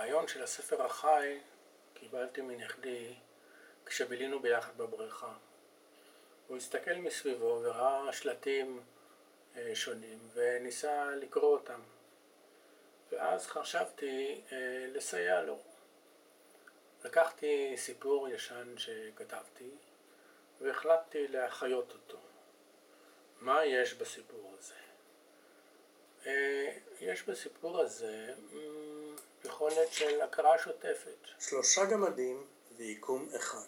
הרעיון של הספר החי קיבלתי מנכדי כשבילינו ביחד בבריכה. הוא הסתכל מסביבו וראה שלטים שונים וניסה לקרוא אותם. ואז חשבתי לסייע לו. לקחתי סיפור ישן שכתבתי והחלטתי להחיות אותו. מה יש בסיפור הזה? יש בסיפור הזה יכולת של הכרה שוטפת. 3 גמדים ויקום אחד.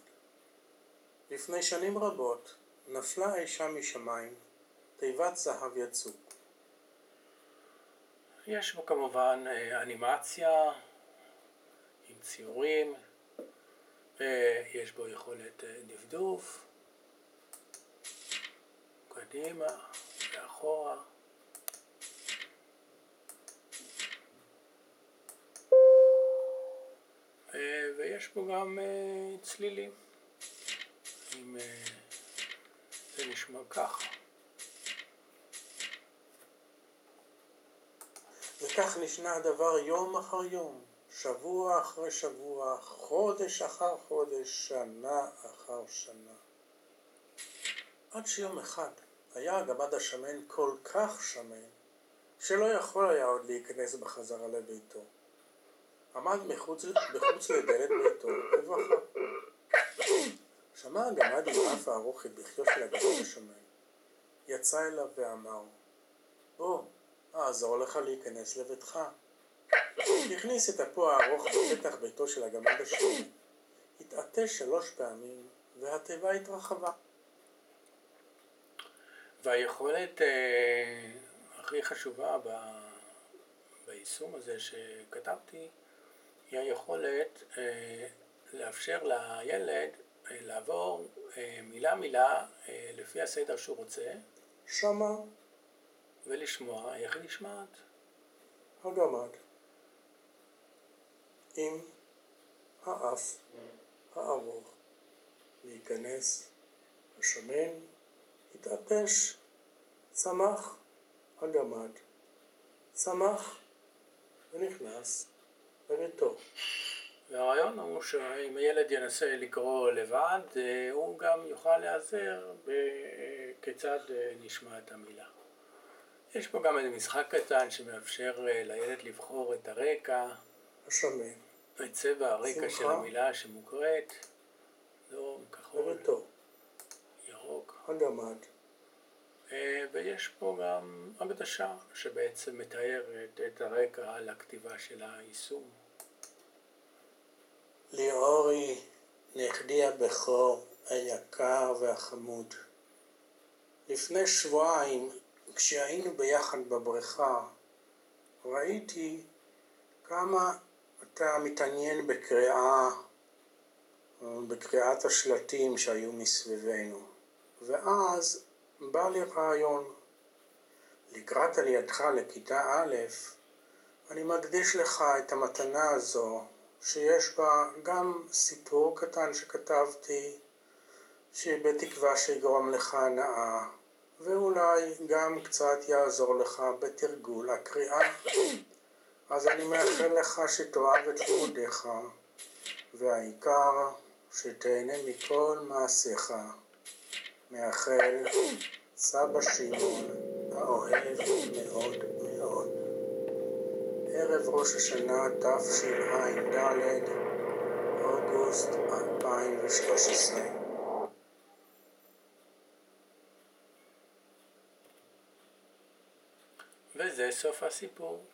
לפני שנים רבות נפלה אישה משמיים, תיבת זהב יצוק. יש בו כמובן אנימציה עם ציורים, יש בו יכולת דפדוף, קדימה ואחורה. ויש בו גם צלילים, אם זה נשמע ככה. וכך נשנה הדבר יום אחר יום, שבוע אחרי שבוע, חודש אחר חודש, שנה אחר שנה. עד שיום אחד היה הגמד השמן כל כך שמן, שלא יכול היה עוד להיכנס בחזרה לביתו. עמד בחוץ לדלת ביתו ובכה. שמע הגמד עם האף הארוך את בכיו של הגמד השמן. יצא אליו ואמר, בוא, אעזור לך להיכנס לביתך. הכניס את אפו הארוך בפתח ביתו של הגמד השמן. התעטש 3 פעמים והתיבה התרחבה. והיכולת הכי חשובה ביישום הזה שכתבתי היא היכולת לאפשר לילד לעבור מילה לפי הסדר שהוא רוצה. שמע ולשמוע איך היא נשמעת. הגמד עם האף הארוך להיכנס, השמן התעטש, צמח הגמד, צמח ונכנס לביתו. והרעיון הוא שאם הילד ינסה לקרוא לבד, הוא גם יוכל להיעזר בכיצד נשמעת המילה. יש פה גם איזה משחק קטן שמאפשר לילד לבחור את הרקע, השמן, את צבע הרקע של המילה שמוקראת, לא כחול, לביתו, ירוק. הגמד. ויש פה גם הקדשה שבעצם מתארת את הרקע לכתיבה של היישום. ליאורי, נכדי הבכור, היקר והחמוד. לפני שבועיים, כשהיינו ביחד בבריכה, ראיתי כמה אתה מתעניין בקריאת השלטים שהיו מסביבנו. ואז בא לי רעיון. לקראת עלייתך לכיתה א', אני מקדיש לך את המתנה הזו, שיש בה גם סיפור קטן שכתבתי, שבתקווה שיגרום לך הנאה, ואולי גם קצת יעזור לך בתרגול הקריאה. אז אני מאחל לך שתאהב את לימודיך, והעיקר שתהנה מכל מעשיך. מאחל סבא שמעון האוהב מאוד מאוד. ערב ראש השנה תשע"ד, אוגוסט 2013. וזה סוף הסיפור.